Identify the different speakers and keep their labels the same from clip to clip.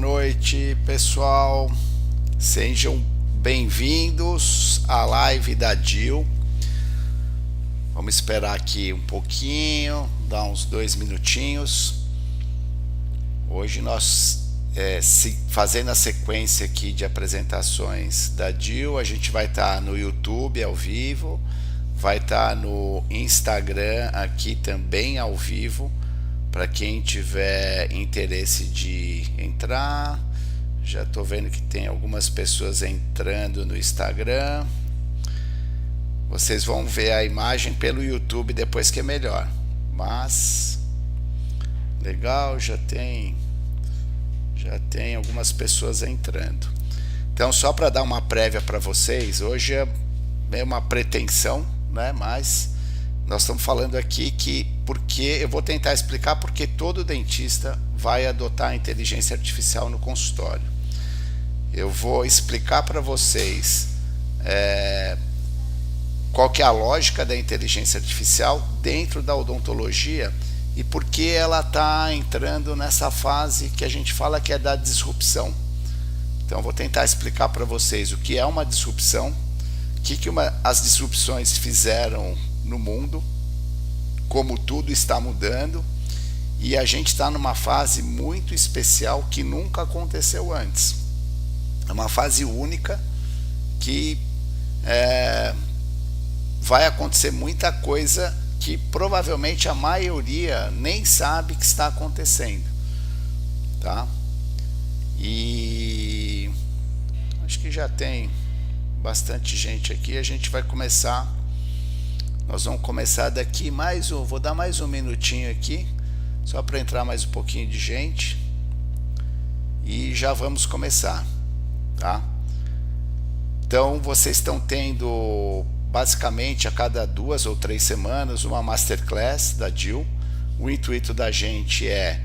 Speaker 1: noite, pessoal. Sejam bem-vindos à live da DIL. Vamos esperar aqui um pouquinho, dar uns 2 minutinhos. Hoje nós, fazendo a sequência aqui de apresentações da DIL, a gente vai estar no YouTube ao vivo, vai estar no Instagram aqui também ao vivo, para quem tiver interesse de entrar. Já estou vendo que tem algumas pessoas entrando no Instagram. Vocês vão ver a imagem pelo YouTube depois, que é melhor. Mas legal, já tem algumas pessoas entrando. Então, só para dar uma prévia para vocês, hoje é uma pretensão, né? Mas nós estamos falando aqui porque eu vou tentar explicar porque todo dentista vai adotar a inteligência artificial no consultório. Eu vou explicar para vocês qual que é a lógica da inteligência artificial dentro da odontologia e por que ela está entrando nessa fase que a gente fala que é da disrupção. Então, eu vou tentar explicar para vocês o que é uma disrupção, o que as disrupções fizeram no mundo, como tudo está mudando, e a gente está numa fase muito especial que nunca aconteceu antes. É uma fase única que vai acontecer muita coisa que provavelmente a maioria nem sabe que está acontecendo, tá? E acho que já tem bastante gente aqui. A gente vai começar. Nós vamos começar daqui vou dar mais um minutinho aqui, só para entrar mais um pouquinho de gente, e já vamos começar, tá? Então, vocês estão tendo basicamente a cada 2 ou 3 semanas uma masterclass da DIL. O intuito da gente é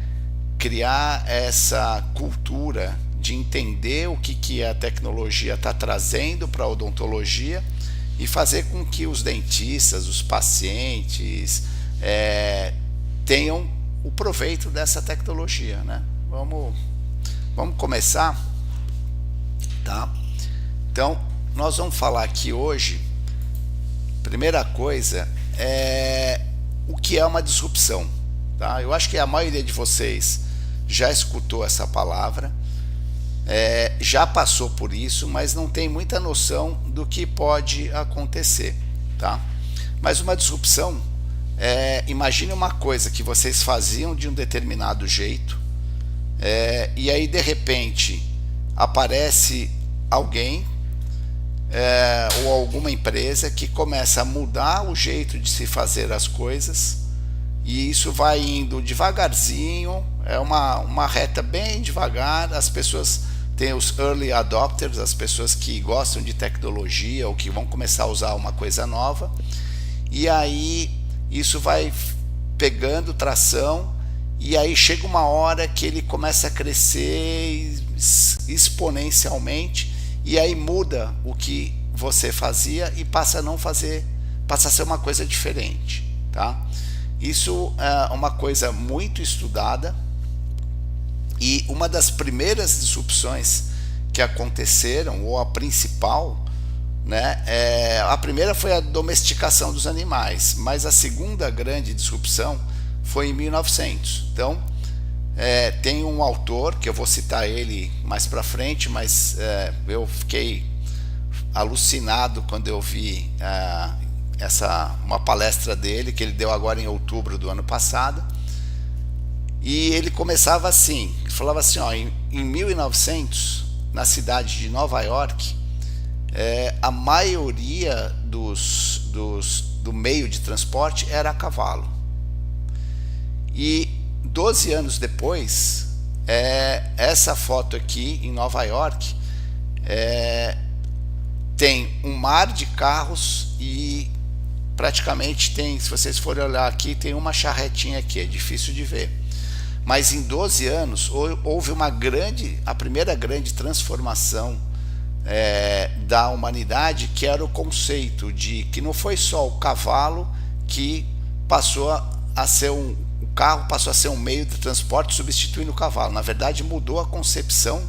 Speaker 1: criar essa cultura de entender o que a tecnologia está trazendo para a odontologia e fazer com que os dentistas, os pacientes tenham o proveito dessa tecnologia, né? Vamos começar, tá? Então, nós vamos falar aqui hoje, primeira coisa, o que é uma disrupção, tá? Eu acho que a maioria de vocês já escutou essa palavra, já passou por isso, mas não tem muita noção do que pode acontecer, tá? Mas uma disrupção, imagine uma coisa que vocês faziam de um determinado jeito, e aí de repente aparece alguém ou alguma empresa que começa a mudar o jeito de se fazer as coisas, e isso vai indo devagarzinho, é uma reta bem devagar. As pessoas têm os early adopters, as pessoas que gostam de tecnologia ou que vão começar a usar uma coisa nova, e aí isso vai pegando tração, e aí chega uma hora que ele começa a crescer exponencialmente, e aí muda o que você fazia e passa a não fazer, passa a ser uma coisa diferente, tá? Isso é uma coisa muito estudada, e uma das primeiras disrupções que aconteceram, ou a principal, né, a primeira foi a domesticação dos animais, mas a segunda grande disrupção foi em 1900. Então, tem um autor, que eu vou citar ele mais para frente, mas eu fiquei alucinado quando eu vi uma palestra dele, que ele deu agora em outubro do ano passado, e ele começava assim, ele falava assim, em 1900, na cidade de Nova York, a maioria do meio de transporte era a cavalo, e 12 anos depois, essa foto aqui em Nova York, tem um mar de carros e praticamente tem, se vocês forem olhar aqui, tem uma charretinha aqui, é difícil de ver. Mas em 12 anos houve a primeira grande transformação da humanidade, que era o conceito de que não foi só o cavalo que passou a ser o carro passou a ser um meio de transporte substituindo o cavalo. Na verdade, mudou a concepção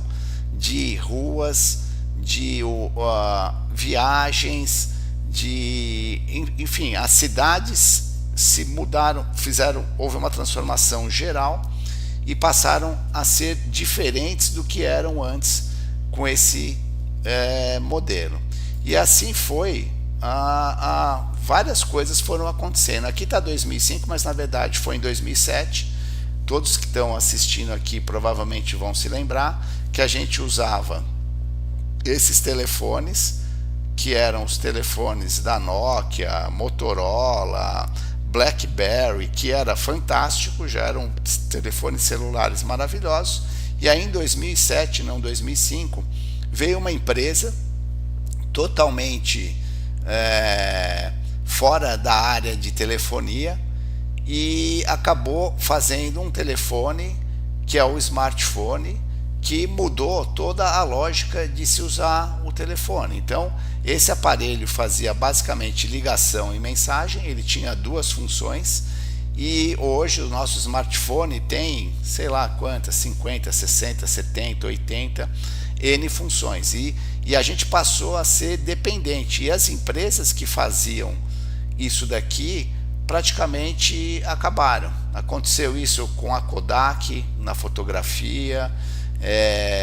Speaker 1: de ruas, de viagens, enfim, as cidades se mudaram, houve uma transformação geral e passaram a ser diferentes do que eram antes com esse modelo. E assim foi, várias coisas foram acontecendo. Aqui está 2005, mas na verdade foi em 2007. Todos que estão assistindo aqui provavelmente vão se lembrar que a gente usava esses telefones, que eram os telefones da Nokia, Motorola, BlackBerry, que era fantástico, já eram telefones celulares maravilhosos. E aí em 2007, não 2005, veio uma empresa totalmente fora da área de telefonia e acabou fazendo um telefone que é o smartphone, que mudou toda a lógica de se usar o telefone. Então, esse aparelho fazia basicamente ligação e mensagem, ele tinha duas funções, e hoje o nosso smartphone tem, sei lá quantas, 50, 60, 70, 80 N funções, e a gente passou a ser dependente, e as empresas que faziam isso daqui praticamente acabaram. Aconteceu isso com a Kodak na fotografia,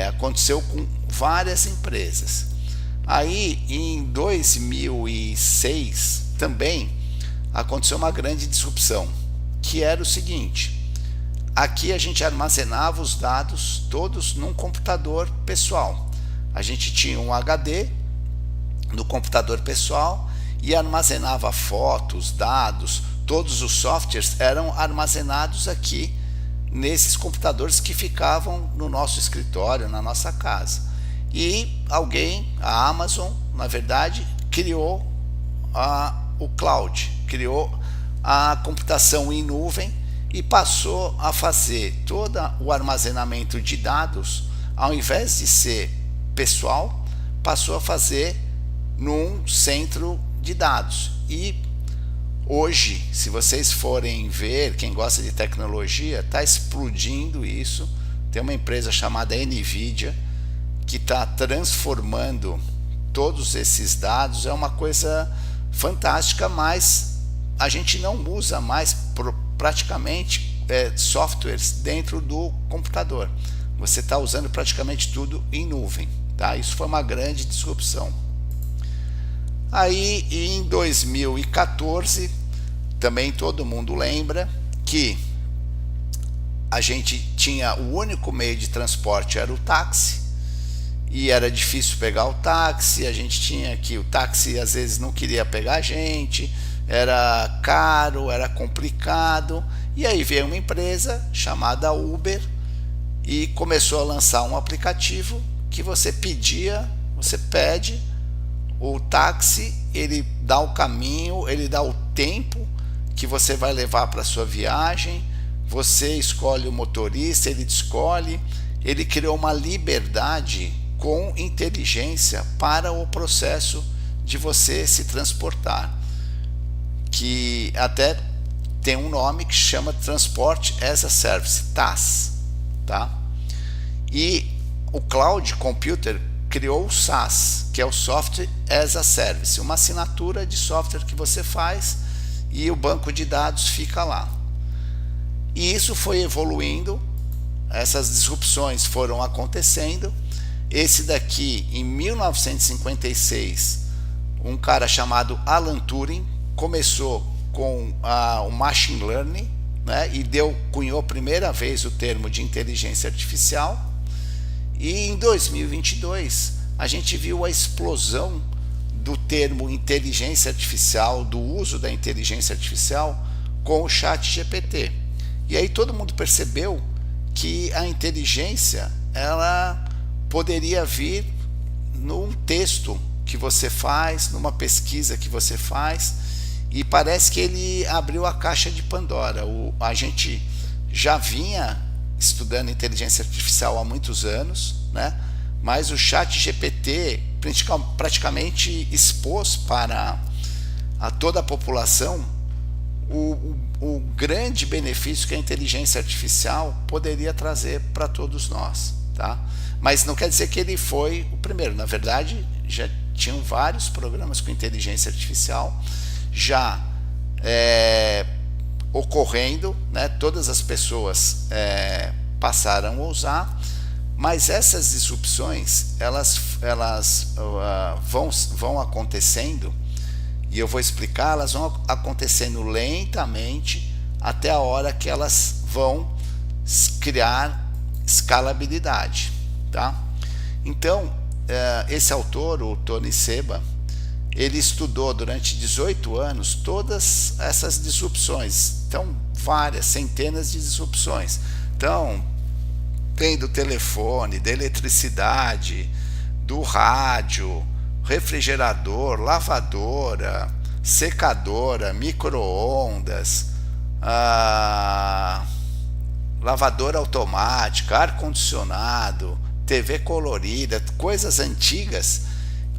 Speaker 1: aconteceu com várias empresas. Aí em 2006 também aconteceu uma grande disrupção, que era o seguinte: aqui a gente armazenava os dados todos num computador pessoal. A gente tinha um HD no computador pessoal e armazenava fotos, dados, todos os softwares eram armazenados aqui nesses computadores que ficavam no nosso escritório, na nossa casa. E alguém, a Amazon, na verdade, criou o cloud, criou a computação em nuvem e passou a fazer todo o armazenamento de dados, ao invés de ser pessoal, passou a fazer num centro de dados. E hoje, se vocês forem ver, quem gosta de tecnologia, está explodindo isso. Tem uma empresa chamada NVIDIA que está transformando todos esses dados. É uma coisa fantástica, mas a gente não usa mais praticamente softwares dentro do computador. Você está usando praticamente tudo em nuvem, tá? Isso foi uma grande disrupção. Aí em 2014, também todo mundo lembra que a gente tinha o único meio de transporte era o táxi, e era difícil pegar o táxi. A gente tinha que o táxi às vezes não queria pegar a gente, era caro, era complicado. E aí veio uma empresa chamada Uber e começou a lançar um aplicativo que você pede o táxi, ele dá o caminho, ele dá o tempo que você vai levar para sua viagem, você escolhe o motorista, ele te escolhe. Ele criou uma liberdade com inteligência para o processo de você se transportar, que até tem um nome que chama Transport as a Service, TaaS, tá? E o Cloud Computer criou o SaaS, que é o Software as a Service, uma assinatura de software que você faz e o banco de dados fica lá. E isso foi evoluindo, essas disrupções foram acontecendo. Esse daqui, em 1956, um cara chamado Alan Turing começou com o Machine Learning, né, e cunhou a primeira vez o termo de inteligência artificial. E em 2022 a gente viu a explosão do termo inteligência artificial, do uso da inteligência artificial com o ChatGPT. E aí todo mundo percebeu que a inteligência ela poderia vir num texto que você faz, numa pesquisa que você faz, e parece que ele abriu a caixa de Pandora. A gente já vinha estudando inteligência artificial há muitos anos, né? Mas o ChatGPT praticamente expôs para toda a população o grande benefício que a inteligência artificial poderia trazer para todos nós, tá? Mas não quer dizer que ele foi o primeiro. Na verdade, já tinham vários programas com inteligência artificial já ocorrendo, né? Todas as pessoas passaram a usar, mas essas disrupções elas vão acontecendo, e eu vou explicar. Elas vão acontecendo lentamente até a hora que elas vão criar escalabilidade, tá? Então, esse autor, o Tony Seba, ele estudou durante 18 anos todas essas disrupções. Então, várias, centenas de disrupções. Então, tem do telefone, da eletricidade, do rádio, refrigerador, lavadora, secadora, micro-ondas, lavadora automática, ar-condicionado, TV colorida, coisas antigas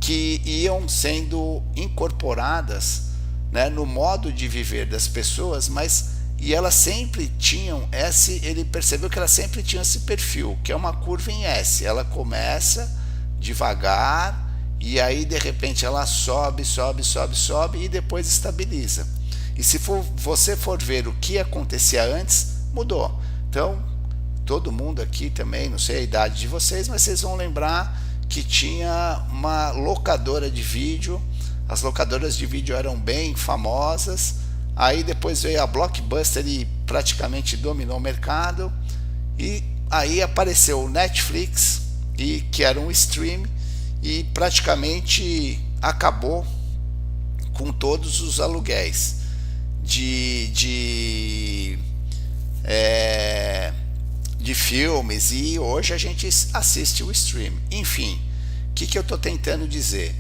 Speaker 1: que iam sendo incorporadas, né, no modo de viver das pessoas, e elas sempre tinham ele percebeu que elas sempre tinham esse perfil, que é uma curva em S. Ela começa devagar e aí de repente ela sobe e depois estabiliza. E se você for ver o que acontecia antes, mudou. Então, todo mundo aqui também, não sei a idade de vocês, mas vocês vão lembrar que tinha uma locadora de vídeo. As locadoras de vídeo eram bem famosas. Aí depois veio a Blockbuster e praticamente dominou o mercado. E aí apareceu o Netflix, que era um stream, e praticamente acabou com todos os aluguéis de filmes, e hoje a gente assiste o stream. Enfim, o que eu estou tentando dizer?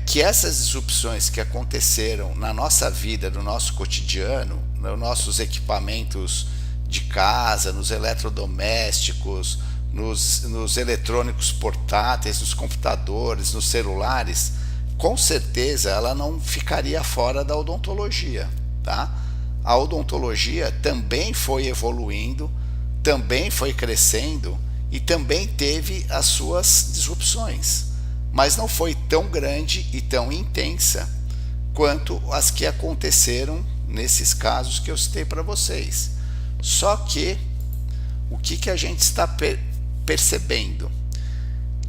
Speaker 1: Que essas disrupções que aconteceram na nossa vida, no nosso cotidiano, nos nossos equipamentos de casa, nos eletrodomésticos, nos eletrônicos portáteis, nos computadores, nos celulares, com certeza ela não ficaria fora da odontologia, tá? A odontologia também foi evoluindo, também foi crescendo e também teve as suas disrupções, mas não foi tão grande e tão intensa quanto as que aconteceram nesses casos que eu citei para vocês. Só que o que a gente está percebendo?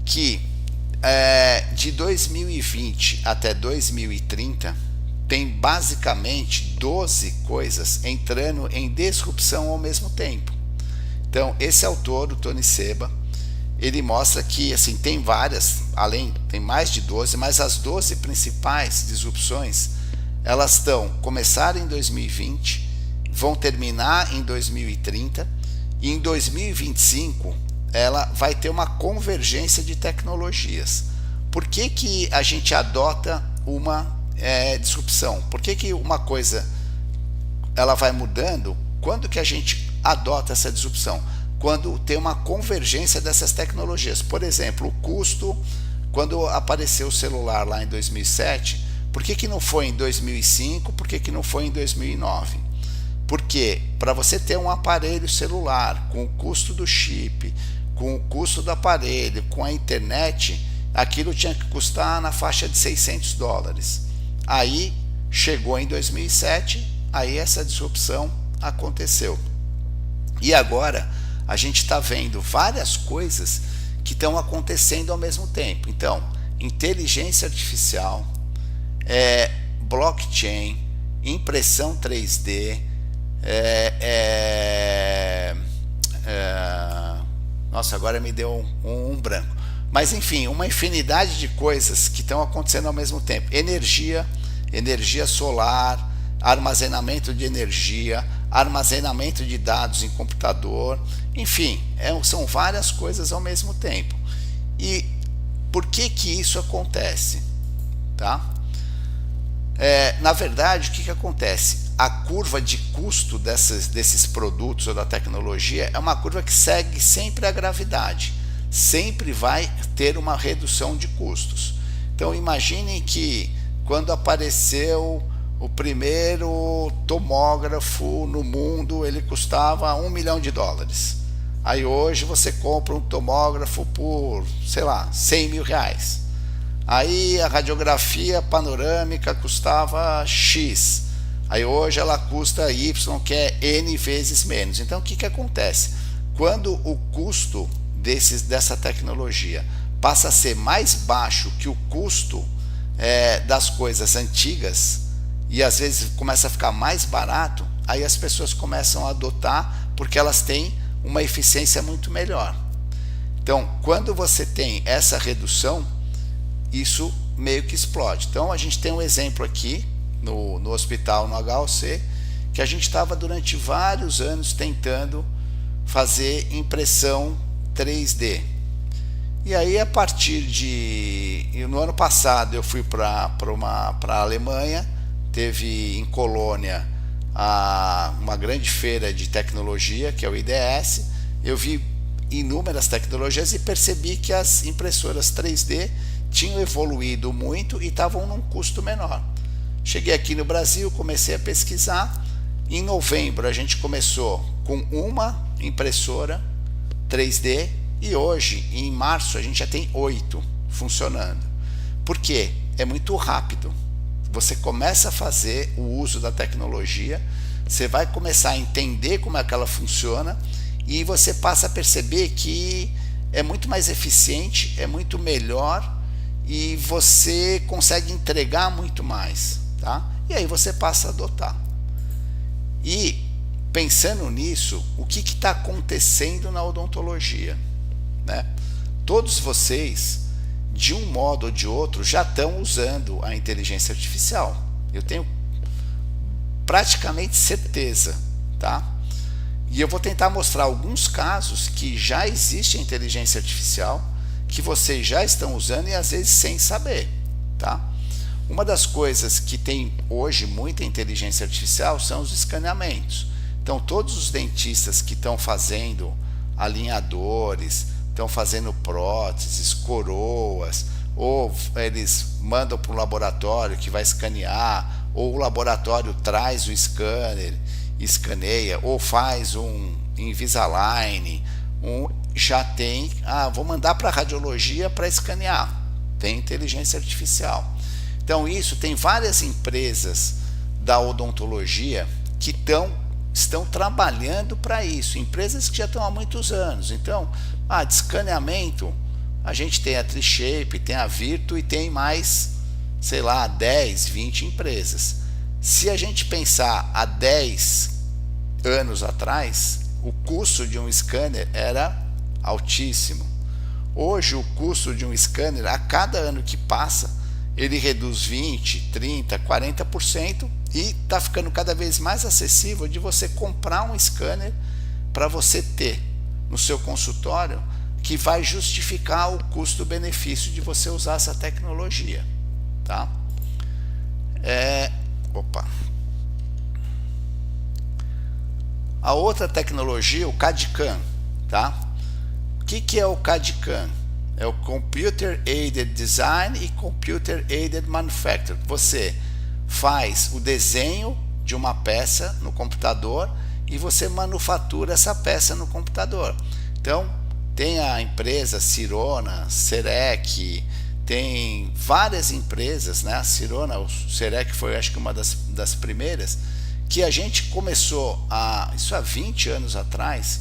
Speaker 1: Que de 2020 até 2030 tem basicamente 12 coisas entrando em disrupção ao mesmo tempo. Então, esse autor, o Tony Seba, ele mostra que assim, tem várias, tem mais de 12, mas as 12 principais disrupções, elas começaram em 2020, vão terminar em 2030, e em 2025 ela vai ter uma convergência de tecnologias. Por que a gente adota uma disrupção? Por que uma coisa ela vai mudando? Quando que a gente adota essa disrupção? Quando tem uma convergência dessas tecnologias. Por exemplo, o custo, quando apareceu o celular lá em 2007, por que não foi em 2005? Por que não foi em 2009? Porque para você ter um aparelho celular com o custo do chip, com o custo do aparelho, com a internet, aquilo tinha que custar na faixa de $600. Aí chegou em 2007, aí essa disrupção aconteceu. E agora a gente está vendo várias coisas que estão acontecendo ao mesmo tempo. Então, inteligência artificial, blockchain, impressão 3D, nossa, agora me deu um branco. Mas enfim, uma infinidade de coisas que estão acontecendo ao mesmo tempo. Energia solar, armazenamento de energia, armazenamento de dados em computador, enfim, são várias coisas ao mesmo tempo. E por que isso acontece? Tá? Na verdade, o que acontece? A curva de custo desses produtos ou da tecnologia é uma curva que segue sempre a gravidade. Sempre vai ter uma redução de custos. Então imaginem que quando apareceu o primeiro tomógrafo no mundo, ele custava $1 milhão. Aí hoje você compra um tomógrafo por, sei lá, R$100 mil. Aí a radiografia panorâmica custava X. Aí hoje ela custa Y, que é N vezes menos. Então o que que acontece? Quando o custo dessa tecnologia passa a ser mais baixo que o custo das coisas antigas, e às vezes começa a ficar mais barato, aí as pessoas começam a adotar porque elas têm uma eficiência muito melhor. Então, quando você tem essa redução, isso meio que explode. Então, a gente tem um exemplo aqui no hospital, no HOC, que a gente estava durante vários anos tentando fazer impressão 3D. E aí, a partir de... no ano passado, eu fui para a Alemanha, teve em Colônia uma grande feira de tecnologia, que é o IDS. Eu vi inúmeras tecnologias e percebi que as impressoras 3D tinham evoluído muito e estavam num custo menor. Cheguei aqui no Brasil, comecei a pesquisar. Em novembro a gente começou com uma impressora 3D e hoje, em março, a gente já tem 8 funcionando. Por quê? É muito rápido. Você começa a fazer o uso da tecnologia, você vai começar a entender como é que ela funciona e você passa a perceber que é muito mais eficiente, é muito melhor e você consegue entregar muito mais, tá? E aí você passa a adotar. E pensando nisso, o que está acontecendo na odontologia, né? Todos vocês, de um modo ou de outro, já estão usando a inteligência artificial. Eu tenho praticamente certeza, tá? E eu vou tentar mostrar alguns casos que já existe a inteligência artificial, que vocês já estão usando e às vezes sem saber, tá? Uma das coisas que tem hoje muita inteligência artificial são os escaneamentos. Então todos os dentistas que estão fazendo alinhadores, estão fazendo próteses, coroas, ou eles mandam para um laboratório que vai escanear, ou o laboratório traz o scanner, escaneia, ou faz um Invisalign, já tem, vou mandar para a radiologia para escanear, tem inteligência artificial. Então isso, tem várias empresas da odontologia que estão trabalhando para isso, empresas que já estão há muitos anos. Então, de escaneamento, a gente tem a Trishape, tem a Virtu e tem mais, sei lá, 10, 20 empresas. Se a gente pensar há 10 anos atrás, o custo de um scanner era altíssimo. Hoje, o custo de um scanner, a cada ano que passa, ele reduz 20, 30, 40% e está ficando cada vez mais acessível de você comprar um scanner para você ter no seu consultório, que vai justificar o custo-benefício de você usar essa tecnologia, tá? A outra tecnologia, o CAD/CAM, tá? O que é o CAD/CAM? É o Computer Aided Design e Computer Aided Manufacture. Você faz o desenho de uma peça no computador e você manufatura essa peça no computador. Então, tem a empresa Sirona, Serec, tem várias empresas, né? A Sirona, o Serec foi, acho que uma das primeiras, que a gente começou isso há 20 anos atrás.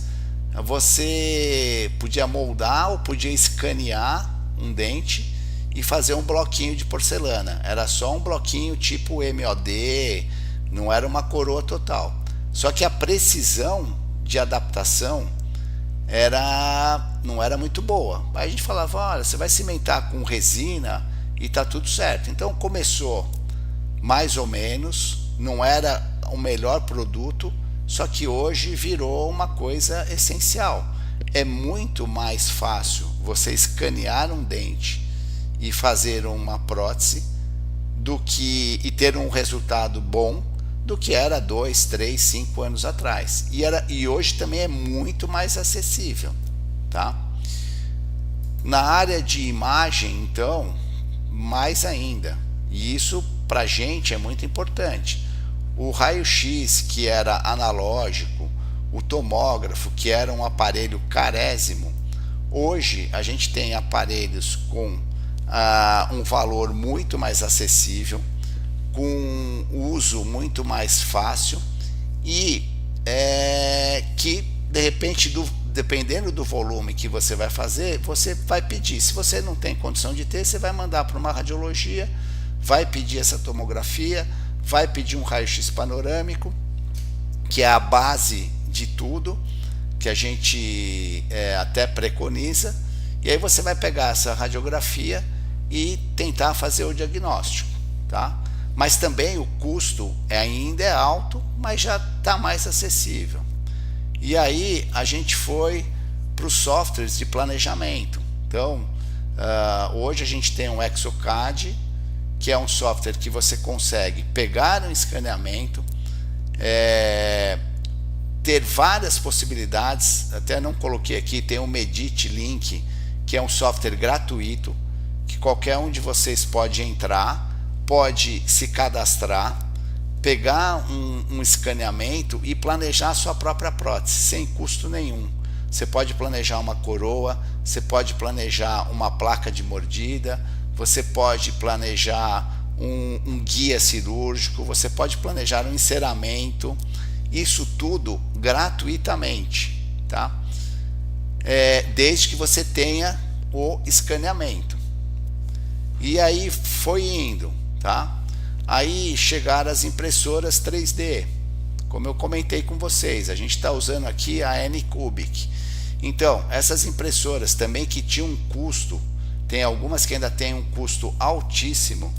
Speaker 1: Você podia moldar ou podia escanear um dente e fazer um bloquinho de porcelana. Era só um bloquinho tipo MOD, não era uma coroa total. Só que a precisão de adaptação não era muito boa. Aí a gente falava, olha, você vai cimentar com resina e tá tudo certo. Então começou mais ou menos, não era o melhor produto, só que hoje virou uma coisa essencial. É muito mais fácil você escanear um dente e fazer uma prótese e ter um resultado bom do que era 2, 3, 5 anos atrás. E hoje também é muito mais acessível, tá? Na área de imagem, então, mais ainda. E isso para a gente é muito importante. O raio-x, que era analógico, o tomógrafo, que era um aparelho carésimo, hoje a gente tem aparelhos com um valor muito mais acessível, com uso muito mais fácil e que de repente, dependendo do volume que você vai fazer, você vai pedir. Se você não tem condição de ter, você vai mandar para uma radiologia, vai pedir essa tomografia, vai pedir um raio-x panorâmico, que é a base de tudo, que a gente até preconiza, e aí você vai pegar essa radiografia e tentar fazer o diagnóstico, tá? Mas também o custo ainda é alto, mas já está mais acessível. E aí a gente foi para os softwares de planejamento. Então, hoje a gente tem um Exocad, que é um software que você consegue pegar um escaneamento, ter várias possibilidades. Até não coloquei aqui, tem o Medit Link, que é um software gratuito, que qualquer um de vocês pode entrar, pode se cadastrar, pegar um escaneamento e planejar a sua própria prótese, sem custo nenhum. Você pode planejar uma coroa, você pode planejar uma placa de mordida, você pode planejar um guia cirúrgico, você pode planejar um enceramento, isso tudo gratuitamente, tá? Desde que você tenha o escaneamento. E aí foi indo, tá? Aí chegaram as impressoras 3D, como eu comentei com vocês, a gente está usando aqui a Anycubic. Então, essas impressoras também que tinham um custo, tem algumas que ainda têm um custo altíssimo,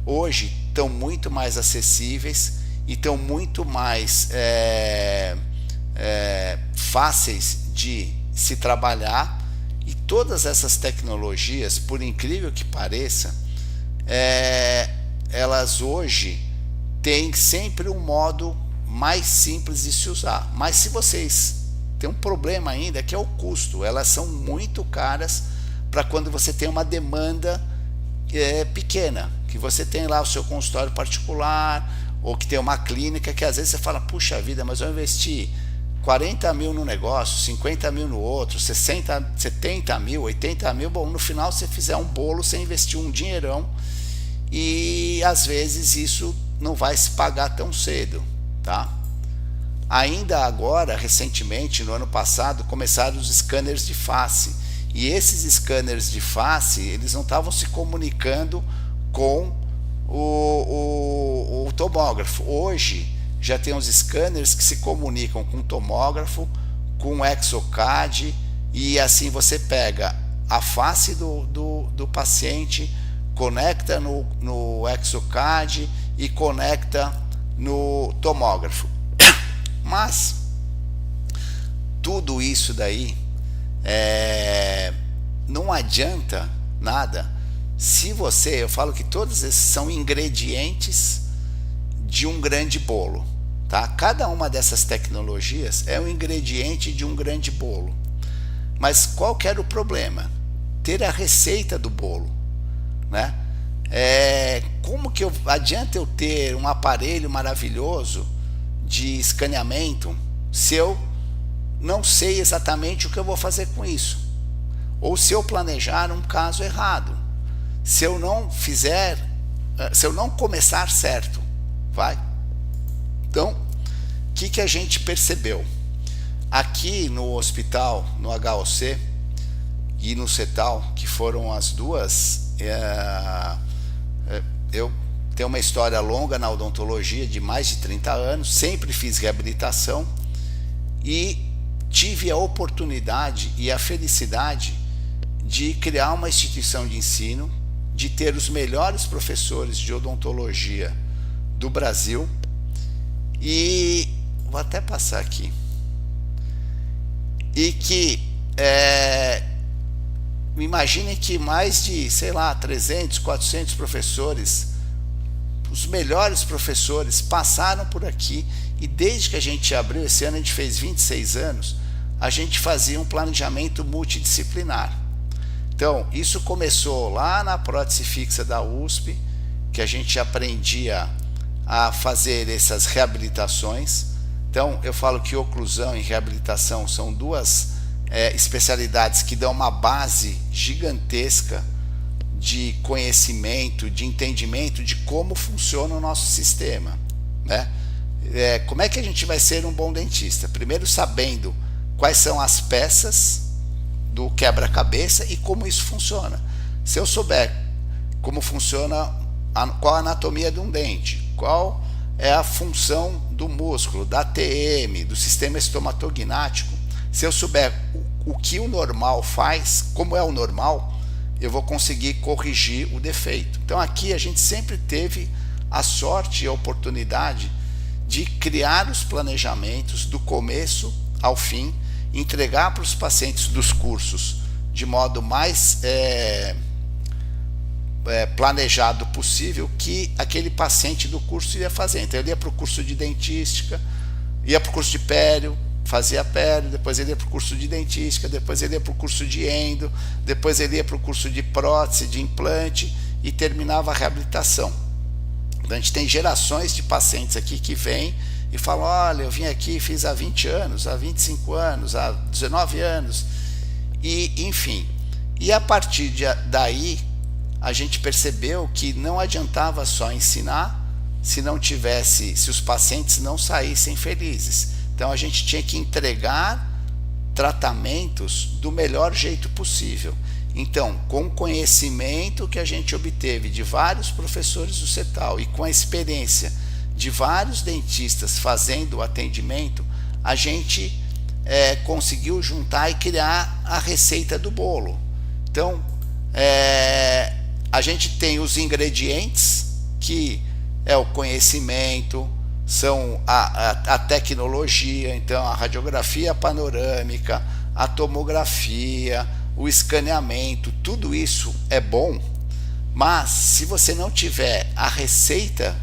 Speaker 1: hoje estão muito mais acessíveis e estão muito mais fáceis de se trabalhar. E todas essas tecnologias, por incrível que pareça, elas hoje têm sempre um modo mais simples de se usar. Mas se vocês têm um problema ainda, que é o custo, elas são muito caras para quando você tem uma demanda pequena, que você tem lá o seu consultório particular, ou que tem uma clínica, que às vezes você fala, puxa vida, mas eu investi 40 mil no negócio, 50 mil no outro, 60, 70 mil, 80 mil, bom, no final você fizer um bolo, você investiu um dinheirão, e às vezes isso não vai se pagar tão cedo, tá? Ainda agora, recentemente, no ano passado, começaram os scanners de face, e esses scanners de face, eles não estavam se comunicando com o tomógrafo. Hoje já tem uns scanners que se comunicam com o tomógrafo, com o Exocad, e assim você pega a face do paciente, conecta no Exocad e conecta no tomógrafo. Mas tudo isso daí não adianta nada se eu falo que todos esses são ingredientes de um grande bolo, tá? Cada uma dessas tecnologias é um ingrediente de um grande bolo. Mas qual que era o problema? Ter a receita do bolo, né? Como que adianta eu ter um aparelho maravilhoso de escaneamento se eu não sei exatamente o que eu vou fazer com isso? Ou se eu planejar um caso errado, se eu não começar certo, vai? Então, o que a gente percebeu? Aqui no hospital, no HOC e no CETAL, que foram as duas, eu tenho uma história longa na odontologia de mais de 30 anos, sempre fiz reabilitação e tive a oportunidade e a felicidade de criar uma instituição de ensino, de ter os melhores professores de odontologia do Brasil. E vou até passar aqui, e que imaginem que mais de, sei lá, 300, 400 professores, os melhores professores passaram por aqui, e desde que a gente abriu, esse ano a gente fez 26 anos, a gente fazia um planejamento multidisciplinar. Então, isso começou lá na prótese fixa da USP, que a gente aprendia a fazer essas reabilitações. Então eu falo que oclusão e reabilitação são duas especialidades que dão uma base gigantesca de conhecimento, de entendimento de como funciona o nosso sistema, né? Como é que a gente vai ser um bom dentista? Primeiro sabendo quais são as peças do quebra-cabeça e como isso funciona. Se eu souber como funciona, qual a anatomia de um dente, qual é a função do músculo, da TM, do sistema estomatognático, se eu souber o que o normal faz, como é o normal, eu vou conseguir corrigir o defeito. Então aqui a gente sempre teve a sorte e a oportunidade de criar os planejamentos do começo ao fim, entregar para os pacientes dos cursos de modo mais planejado possível que aquele paciente do curso ia fazer. Então ele ia para o curso de dentística, ia para o curso de pério, fazia pério, depois ele ia para o curso de dentística, depois ele ia para o curso de endo, depois ele ia para o curso de prótese, de implante e terminava a reabilitação. Então a gente tem gerações de pacientes aqui que vêm e falam: olha, eu vim aqui, fiz há 20 anos, há 25 anos, há 19 anos, e enfim. E a partir daí a gente percebeu que não adiantava só ensinar se os pacientes não saíssem felizes. Então a gente tinha que entregar tratamentos do melhor jeito possível. Então, com o conhecimento que a gente obteve de vários professores do CETAL e com a experiência de vários dentistas fazendo o atendimento, a gente conseguiu juntar e criar a receita do bolo. Então, a gente tem os ingredientes, que é o conhecimento, são a tecnologia, então a radiografia panorâmica, a tomografia, o escaneamento, tudo isso é bom, mas se você não tiver a receita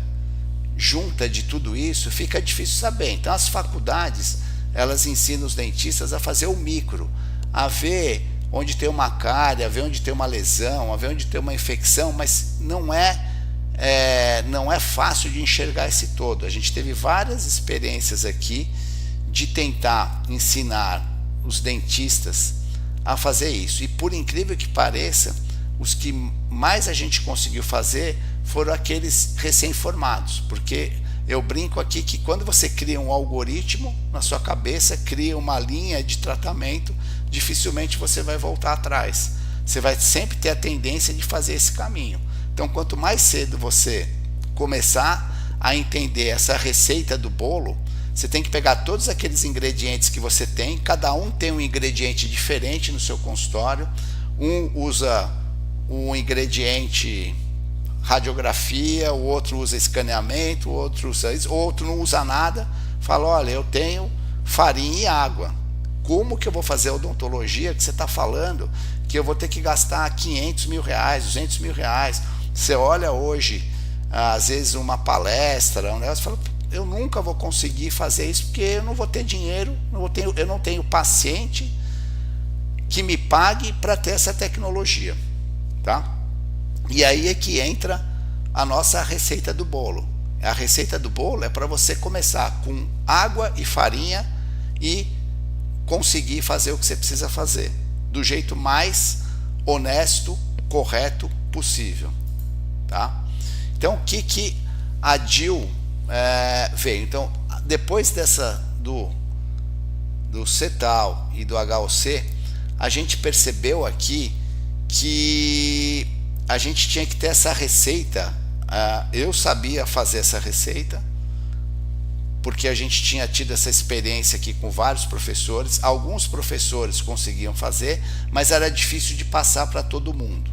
Speaker 1: junta de tudo isso, fica difícil saber. Então as faculdades, elas ensinam os dentistas a fazer o micro, a ver onde tem uma cárie, a ver onde tem uma lesão, a ver onde tem uma infecção, mas não é fácil de enxergar esse todo. A gente teve várias experiências aqui de tentar ensinar os dentistas a fazer isso, e por incrível que pareça, os que mais a gente conseguiu fazer foram aqueles recém-formados, porque eu brinco aqui que quando você cria um algoritmo na sua cabeça, cria uma linha de tratamento, dificilmente você vai voltar atrás. Você vai sempre ter a tendência de fazer esse caminho. Então, quanto mais cedo você começar a entender essa receita do bolo, você tem que pegar todos aqueles ingredientes que você tem, cada um tem um ingrediente diferente no seu consultório, um usa um ingrediente radiografia, o outro usa escaneamento, o outro não usa nada, fala: olha, eu tenho farinha e água, como que eu vou fazer a odontologia que você está falando, que eu vou ter que gastar 500 mil reais, 200 mil reais? Você olha hoje, às vezes, uma palestra, um negócio, fala: eu nunca vou conseguir fazer isso, porque eu não vou ter dinheiro, eu não tenho paciente que me pague para ter essa tecnologia, tá? E aí é que entra a nossa receita do bolo. A receita do bolo é para você começar com água e farinha e conseguir fazer o que você precisa fazer do jeito mais honesto, correto possível, tá? Então o que a DIL veio? Então, depois do CETAL e do HOC, a gente percebeu aqui que a gente tinha que ter essa receita. Eu sabia fazer essa receita, porque a gente tinha tido essa experiência aqui com vários professores. Alguns professores conseguiam fazer, mas era difícil de passar para todo mundo,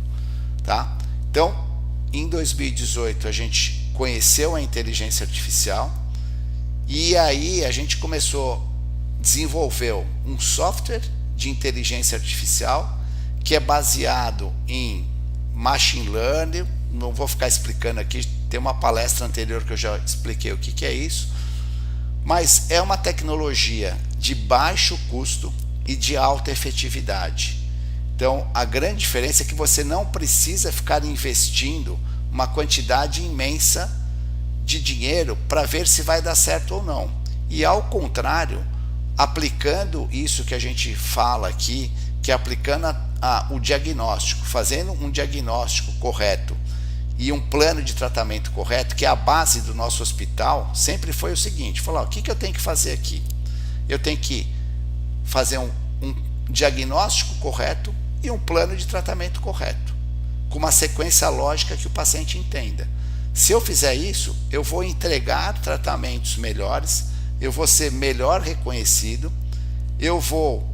Speaker 1: tá? Então, em 2018, a gente conheceu a inteligência artificial, e aí a gente desenvolveu um software de inteligência artificial que é baseado em machine learning. Não vou ficar explicando aqui, tem uma palestra anterior que eu já expliquei o que é isso, mas é uma tecnologia de baixo custo e de alta efetividade. Então a grande diferença é que você não precisa ficar investindo uma quantidade imensa de dinheiro para ver se vai dar certo ou não. E ao contrário, aplicando isso que a gente fala aqui, que é aplicando o diagnóstico, fazendo um diagnóstico correto e um plano de tratamento correto, que é a base do nosso hospital, sempre foi o seguinte: falar, o que eu tenho que fazer aqui? Eu tenho que fazer um diagnóstico correto e um plano de tratamento correto, com uma sequência lógica que o paciente entenda. Se eu fizer isso, eu vou entregar tratamentos melhores, eu vou ser melhor reconhecido, eu vou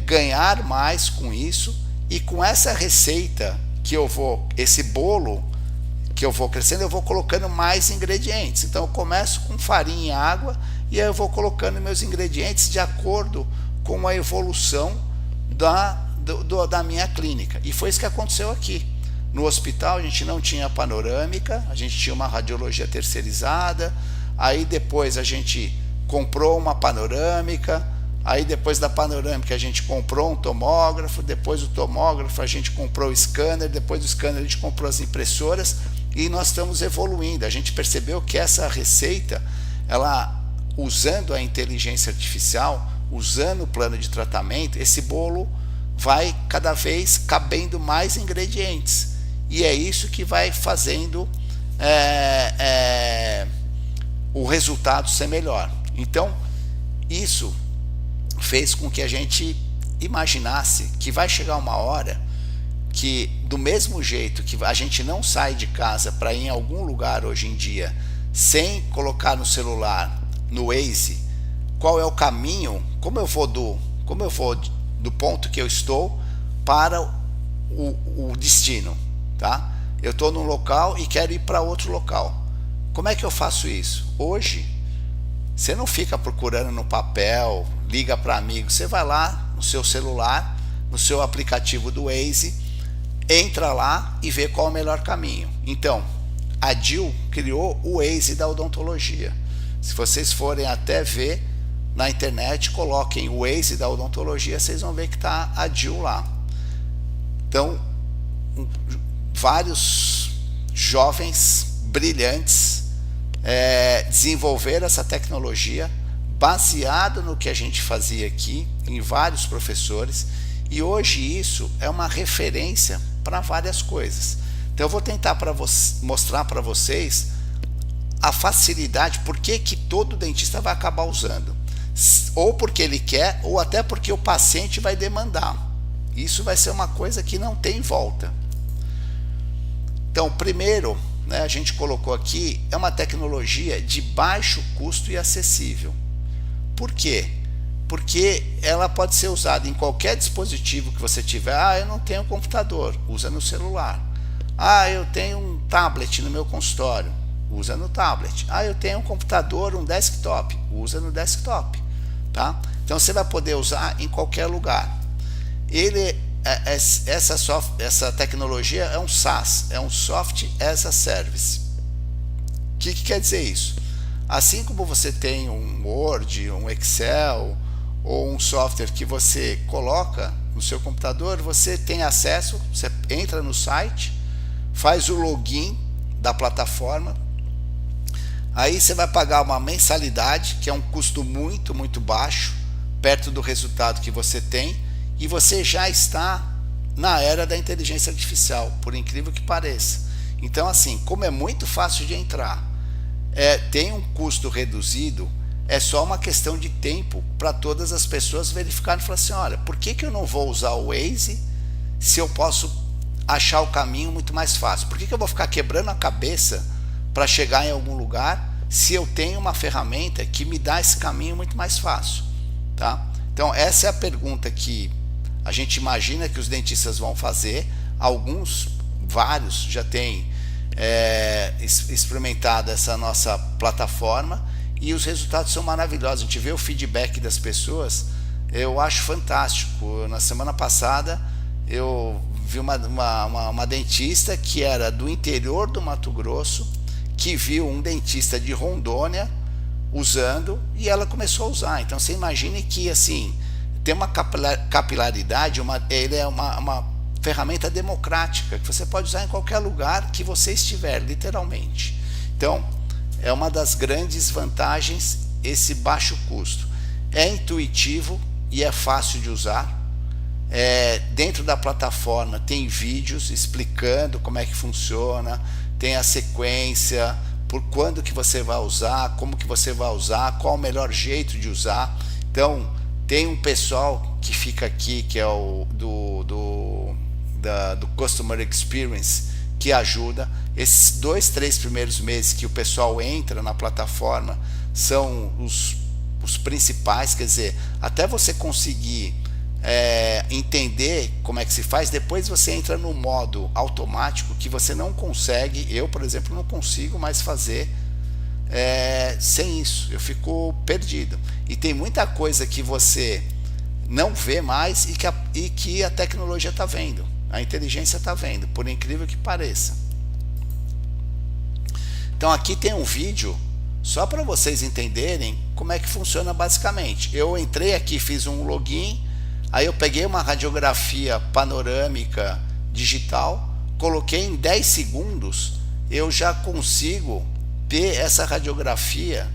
Speaker 1: ganhar mais com isso, e com essa receita que eu vou, esse bolo que eu vou crescendo, eu vou colocando mais ingredientes. Então eu começo com farinha e água, e aí eu vou colocando meus ingredientes de acordo com a evolução da minha clínica. E foi isso que aconteceu aqui. No hospital a gente não tinha panorâmica, a gente tinha uma radiologia terceirizada, aí depois a gente comprou uma panorâmica, aí depois da panorâmica a gente comprou um tomógrafo, depois do tomógrafo a gente comprou o scanner, depois do scanner a gente comprou as impressoras, e nós estamos evoluindo. A gente percebeu que essa receita, ela, usando a inteligência artificial, usando o plano de tratamento, esse bolo vai cada vez cabendo mais ingredientes, e é isso que vai fazendo o resultado ser melhor. Então isso fez com que a gente imaginasse que vai chegar uma hora que, do mesmo jeito que a gente não sai de casa para ir em algum lugar hoje em dia sem colocar no celular, no Waze, qual é o caminho, como eu vou do ponto que eu estou para o destino, tá? Eu estou num local e quero ir para outro local. Como é que eu faço isso? Hoje, você não fica procurando no papel, liga para amigo, você vai lá no seu celular, no seu aplicativo do Waze, entra lá e vê qual é o melhor caminho. Então, a DIL criou o Waze da odontologia. Se vocês forem até ver na internet, coloquem o Waze da odontologia, vocês vão ver que está a DIL lá. Então, vários jovens brilhantes desenvolveram essa tecnologia baseado no que a gente fazia aqui, em vários professores, e hoje isso é uma referência para várias coisas. Então eu vou tentar mostrar para vocês a facilidade, por que todo dentista vai acabar usando, ou porque ele quer, ou até porque o paciente vai demandar. Isso vai ser uma coisa que não tem volta. Então, primeiro, a gente colocou aqui, é uma tecnologia de baixo custo e acessível. Por quê? Porque ela pode ser usada em qualquer dispositivo que você tiver. Ah, eu não tenho computador, usa no celular. Ah, eu tenho um tablet no meu consultório, usa no tablet. Ah, eu tenho um computador, um desktop, usa no desktop, tá? Então você vai poder usar em qualquer lugar. Essa tecnologia é um SaaS, é um Software as a Service. O que quer dizer isso? Assim como você tem um Word, um Excel ou um software que você coloca no seu computador, você tem acesso, você entra no site, faz o login da plataforma, aí você vai pagar uma mensalidade, que é um custo muito, muito baixo, perto do resultado que você tem, e você já está na era da inteligência artificial, por incrível que pareça. Então, assim, como é muito fácil de entrar, tem um custo reduzido, é só uma questão de tempo para todas as pessoas verificarem e falar assim: olha, por que eu não vou usar o Waze se eu posso achar o caminho muito mais fácil? Por que eu vou ficar quebrando a cabeça para chegar em algum lugar se eu tenho uma ferramenta que me dá esse caminho muito mais fácil, tá? Então essa é a pergunta que a gente imagina que os dentistas vão fazer. Vários já têm experimentado essa nossa plataforma e os resultados são maravilhosos. A gente vê o feedback das pessoas, eu acho fantástico. Na semana passada eu vi uma dentista que era do interior do Mato Grosso, que viu um dentista de Rondônia usando, e ela começou a usar. Então você imagine que assim tem uma capilaridade, ele é uma ferramenta democrática que você pode usar em qualquer lugar que você estiver, literalmente. Então, é uma das grandes vantagens esse baixo custo. É intuitivo e é fácil de usar. Dentro da plataforma tem vídeos explicando como é que funciona, tem a sequência, por quando que você vai usar, como que você vai usar, qual o melhor jeito de usar. Então, tem um pessoal que fica aqui, que é o do Customer Experience, que ajuda. Esses 2-3 primeiros meses que o pessoal entra na plataforma são os principais, quer dizer, até você conseguir entender como é que se faz, depois você entra no modo automático que você não consegue, eu por exemplo não consigo mais fazer sem isso, eu fico perdido. E tem muita coisa que você não vê mais e que a tecnologia está vendo, a inteligência está vendo, por incrível que pareça. Então aqui tem um vídeo só para vocês entenderem como é que funciona basicamente. Eu entrei aqui, fiz um login, aí eu peguei uma radiografia panorâmica digital, coloquei em 10 segundos, eu já consigo ter essa radiografia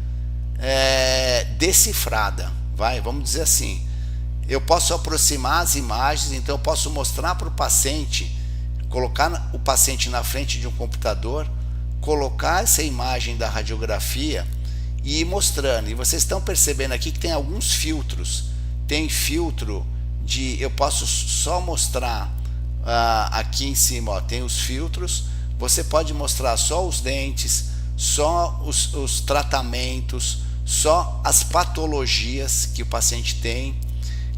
Speaker 1: decifrada, vamos dizer assim. Eu posso aproximar as imagens, então eu posso mostrar para o paciente, colocar o paciente na frente de um computador, colocar essa imagem da radiografia e ir mostrando. E vocês estão percebendo aqui que tem alguns filtros. Tem filtro eu posso só mostrar aqui em cima, ó, tem os filtros. Você pode mostrar só os dentes, só os tratamentos, só as patologias que o paciente tem.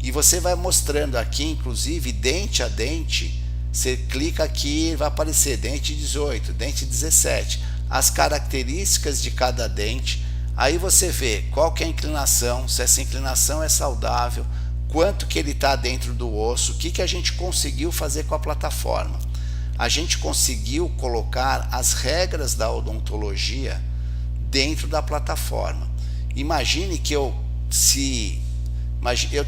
Speaker 1: E você vai mostrando aqui, inclusive, dente a dente. Você clica aqui e vai aparecer dente 18, dente 17, as características de cada dente. Aí você vê qual que é a inclinação, se essa inclinação é saudável, quanto que ele está dentro do osso, o que a gente conseguiu fazer com a plataforma. A gente conseguiu colocar as regras da odontologia dentro da plataforma. Imagine que eu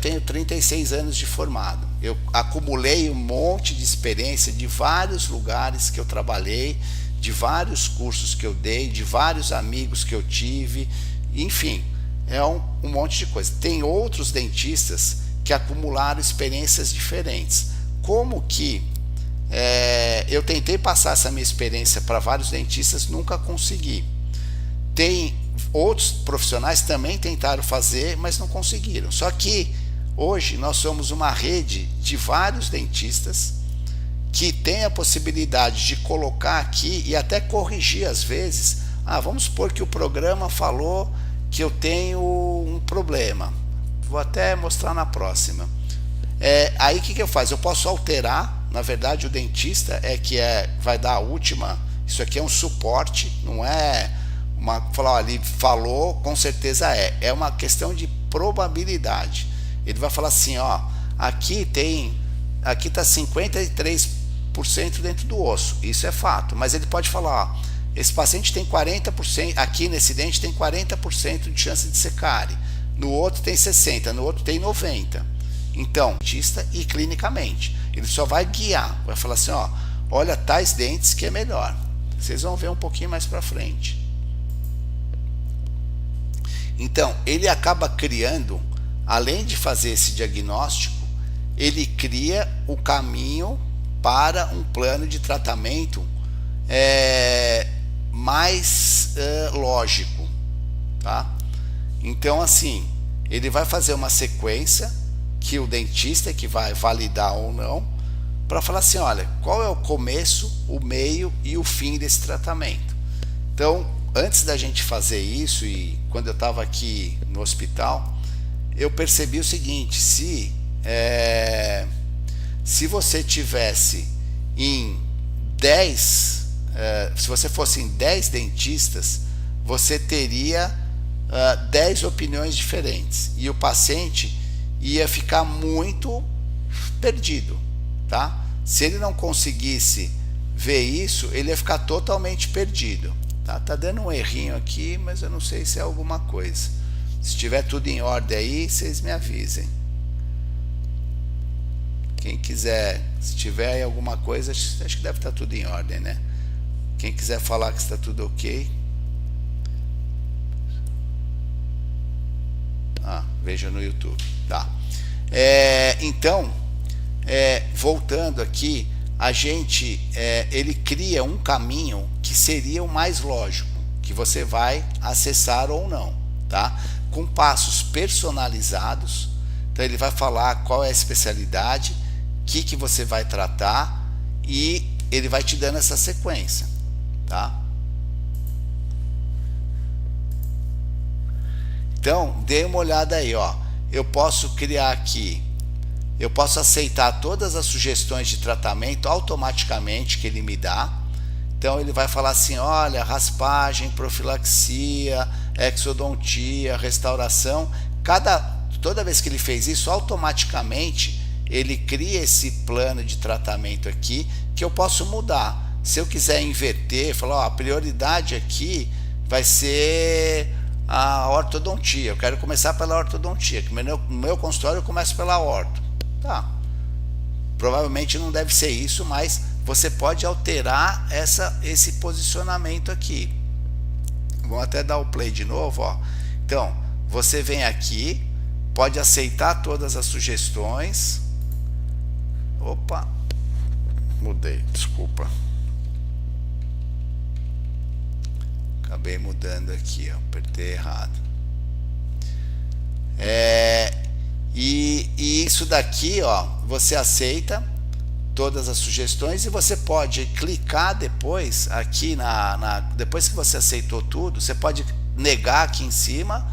Speaker 1: tenho 36 anos de formado, eu acumulei um monte de experiência de vários lugares que eu trabalhei, de vários cursos que eu dei, de vários amigos que eu tive, enfim, é um monte de coisa. Tem outros dentistas que acumularam experiências diferentes. Como que eu tentei passar essa minha experiência para vários dentistas, nunca consegui. Tem outros profissionais também tentaram fazer, mas não conseguiram. Só que hoje nós somos uma rede de vários dentistas que tem a possibilidade de colocar aqui e até corrigir às vezes. Vamos supor que o programa falou que eu tenho um problema. Vou até mostrar na próxima. Aí o que eu faço? Eu posso alterar. Na verdade, o dentista vai dar a última. Isso aqui é um suporte, não é falar ali falou, com certeza é uma questão de probabilidade. Ele vai falar assim, ó, aqui está 53% dentro do osso, isso é fato, mas ele pode falar, ó, esse paciente tem 40%, aqui nesse dente tem 40% de chance de ser cárie, no outro tem 60%, no outro tem 90%. Então, dentista e clinicamente, ele só vai guiar, vai falar assim, ó, olha tais dentes que é melhor. Vocês vão ver um pouquinho mais para frente. Então, ele acaba criando, além de fazer esse diagnóstico, ele cria o caminho para um plano de tratamento mais lógico, tá? Então, assim, ele vai fazer uma sequência que o dentista que vai validar ou não, para falar assim, olha, qual é o começo, o meio e o fim desse tratamento. Então, antes da gente fazer isso, e quando eu estava aqui no hospital, eu percebi o seguinte, se você tivesse em 10, se você fosse em 10 dentistas, você teria 10 opiniões diferentes, e o paciente ia ficar muito perdido, tá? Se ele não conseguisse ver isso, ele ia ficar totalmente perdido. Tá dando um errinho aqui, mas eu não sei se é alguma coisa. Se tiver tudo em ordem aí, vocês me avisem. Quem quiser, se tiver aí alguma coisa, acho que deve estar tudo em ordem, né? Quem quiser falar que está tudo ok. Veja no YouTube, tá? Então, voltando aqui, a gente, ele cria um caminho que seria o mais lógico, que você vai acessar ou não, tá? Com passos personalizados. Então ele vai falar qual é a especialidade, o que você vai tratar, e ele vai te dando essa sequência, tá? Então, dê uma olhada aí, ó. Eu posso criar aqui, eu posso aceitar todas as sugestões de tratamento automaticamente que ele me dá. Então ele vai falar assim, olha, raspagem, profilaxia, exodontia, restauração. Toda vez que ele fez isso, automaticamente ele cria esse plano de tratamento aqui, que eu posso mudar. Se eu quiser inverter, falar, ó, a prioridade aqui vai ser a ortodontia, eu quero começar pela ortodontia, que no meu consultório eu começo pela orto. Tá, provavelmente não deve ser isso, mas você pode alterar esse posicionamento aqui. Vamos até dar o play de novo, ó. Então, você vem aqui, pode aceitar todas as sugestões. Opa, mudei, desculpa. Acabei mudando aqui, ó, apertei errado. E isso daqui, ó, você aceita todas as sugestões e você pode clicar depois aqui depois que você aceitou tudo, você pode negar aqui em cima,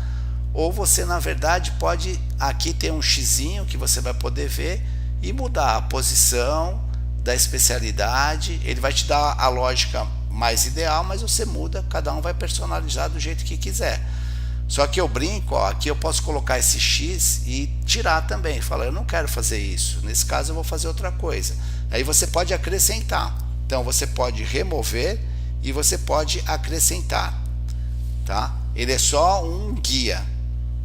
Speaker 1: ou você na verdade pode, aqui tem um xizinho que você vai poder ver e mudar a posição da especialidade. Ele vai te dar a lógica mais ideal, mas você muda, cada um vai personalizar do jeito que quiser. Só que eu brinco, ó, aqui eu posso colocar esse X e tirar também, falar, eu não quero fazer isso, nesse caso eu vou fazer outra coisa. Aí você pode acrescentar, então você pode remover e você pode acrescentar, tá? Ele é só um guia.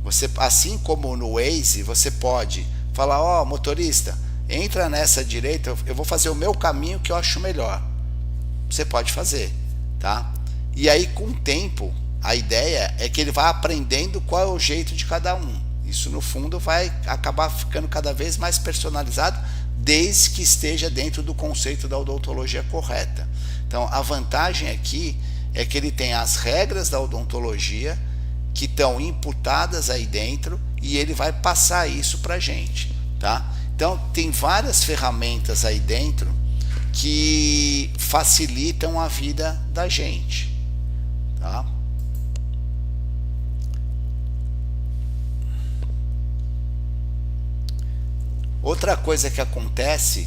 Speaker 1: Você, assim como no Waze, você pode falar, ó, motorista, entra nessa direita, eu vou fazer o meu caminho que eu acho melhor. Você pode fazer, tá? E aí com o tempo, a ideia é que ele vai aprendendo qual é o jeito de cada um. Isso no fundo vai acabar ficando cada vez mais personalizado, desde que esteja dentro do conceito da odontologia correta. Então a vantagem aqui é que ele tem as regras da odontologia que estão imputadas aí dentro e ele vai passar isso para a gente, tá? Então tem várias ferramentas aí dentro que facilitam a vida da gente, tá? Outra coisa que acontece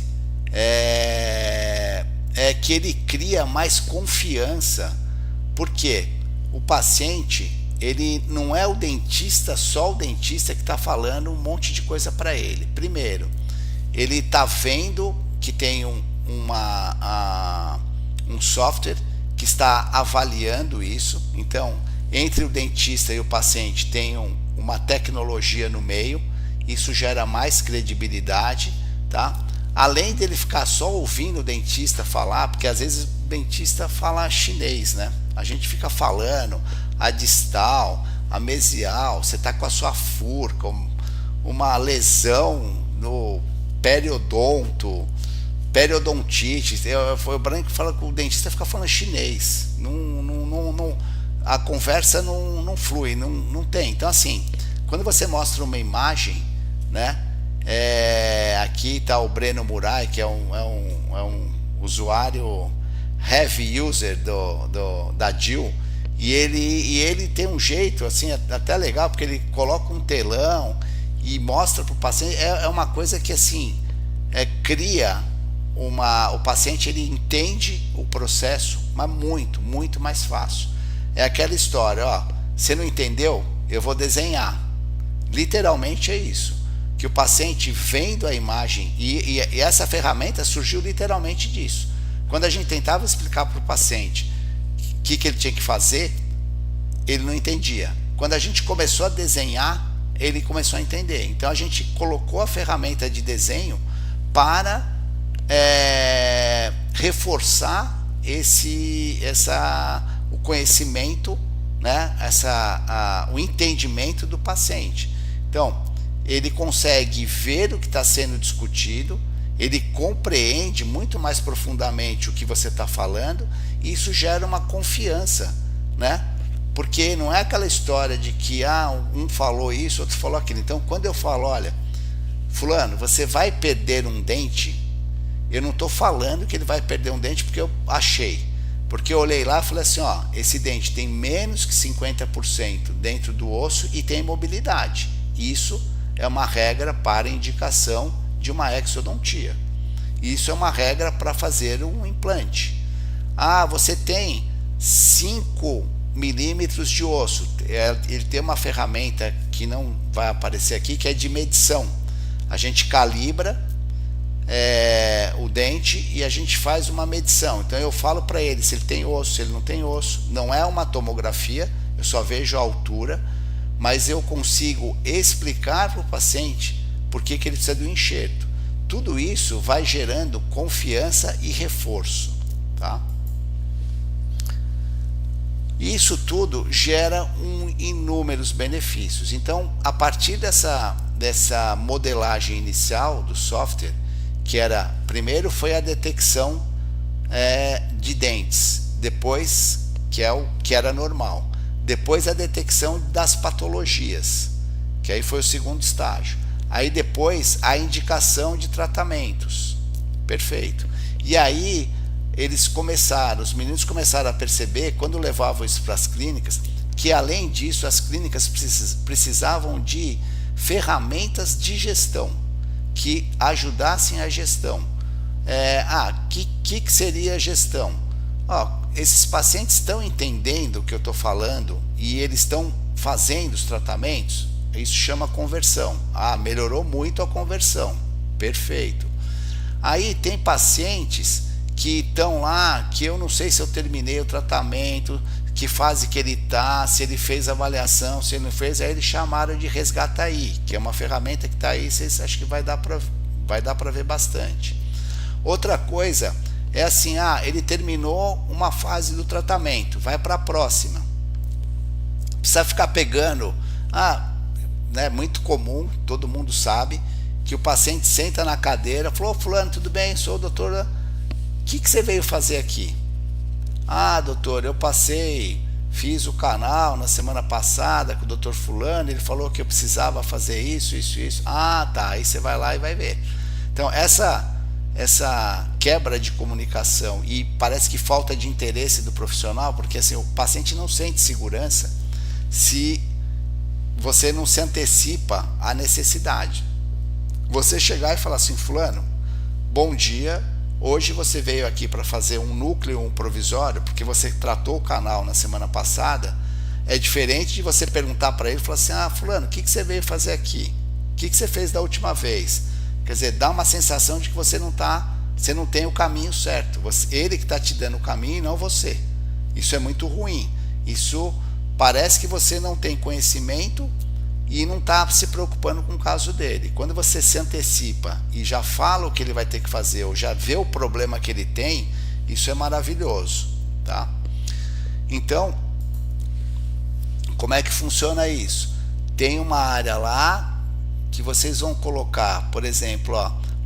Speaker 1: é que ele cria mais confiança, porque o paciente, ele não é o dentista, só o dentista que está falando um monte de coisa para ele. Primeiro, ele está vendo que tem um software que está avaliando isso. Então, entre o dentista e o paciente tem uma tecnologia no meio. Isso gera mais credibilidade, tá? Além dele ficar só ouvindo o dentista falar, porque às vezes o dentista fala chinês, né? A gente fica falando a distal, a mesial, você tá com a sua furca, uma lesão no periodontite. O branco fala que o dentista fica falando chinês. A conversa não flui, não tem. Então assim, quando você mostra uma imagem, né? Aqui está o Breno Murai, que é um usuário heavy user da DIL, e ele tem um jeito assim até legal, porque ele coloca um telão e mostra para o paciente. É uma coisa que assim cria o paciente, ele entende o processo, mas muito mais fácil. É aquela história, ó, você não entendeu? Eu vou desenhar. Literalmente é isso, que o paciente vendo a imagem, e essa ferramenta surgiu literalmente disso. Quando a gente tentava explicar para o paciente o que ele tinha que fazer, ele não entendia. Quando a gente começou a desenhar, ele começou a entender. Então a gente colocou a ferramenta de desenho para reforçar o conhecimento, né? O entendimento do paciente. Então, ele consegue ver o que está sendo discutido, ele compreende muito mais profundamente o que você está falando, e isso gera uma confiança, né? Porque não é aquela história de que um falou isso, outro falou aquilo. Então, quando eu falo, olha, fulano, você vai perder um dente, eu não estou falando que ele vai perder um dente porque eu achei. Porque eu olhei lá e falei assim, ó, esse dente tem menos que 50% dentro do osso e tem mobilidade. Isso é uma regra para indicação de uma exodontia. Isso é uma regra para fazer um implante. Você tem 5 milímetros de osso. Ele tem uma ferramenta que não vai aparecer aqui, que é de medição. A gente calibra o dente e a gente faz uma medição. Então eu falo para ele se ele tem osso, se ele não tem osso. Não é uma tomografia, eu só vejo a altura, mas eu consigo explicar para o paciente por que ele precisa do enxerto. Tudo isso vai gerando confiança e reforço, tá? Isso tudo gera inúmeros benefícios. Então, a partir dessa modelagem inicial do software, primeiro foi a detecção de dentes, depois que era normal, depois a detecção das patologias, que aí foi o segundo estágio, aí depois a indicação de tratamentos, perfeito. E aí os meninos começaram a perceber, quando levavam isso para as clínicas, que além disso as clínicas precisavam de ferramentas de gestão que ajudassem a gestão. Que seria a gestão? Esses pacientes estão entendendo o que eu estou falando e eles estão fazendo os tratamentos. Isso chama conversão. Melhorou muito a conversão, perfeito. Aí tem pacientes que estão lá, que eu não sei se eu terminei o tratamento, que fase que ele está, se ele fez a avaliação, se ele não fez, aí eles chamaram de Resgataí, que é uma ferramenta que está aí, vocês acham que vai dar para ver bastante. Outra coisa é assim, ele terminou uma fase do tratamento, vai para a próxima. Precisa ficar pegando, né, muito comum, todo mundo sabe, que o paciente senta na cadeira, falou, fulano, tudo bem, sou o doutor, o que você veio fazer aqui? Doutor, eu fiz o canal na semana passada com o doutor fulano, ele falou que eu precisava fazer isso. Tá, aí você vai lá e vai ver. Então, essa quebra de comunicação e parece que falta de interesse do profissional, porque assim, o paciente não sente segurança se você não se antecipa à necessidade. Você chegar e falar assim, fulano, bom dia, hoje você veio aqui para fazer um núcleo, um provisório, porque você tratou o canal na semana passada. É diferente de você perguntar para ele e falar assim, fulano, o que você veio fazer aqui? O que você fez da última vez? Quer dizer, dá uma sensação de que você não tem o caminho certo. Ele que está te dando o caminho e não você. Isso é muito ruim. Isso parece que você não tem conhecimento e não está se preocupando com o caso dele. Quando você se antecipa e já fala o que ele vai ter que fazer, ou já vê o problema que ele tem, isso é maravilhoso, tá? Então, como é que funciona isso? Tem uma área lá que vocês vão colocar, por exemplo,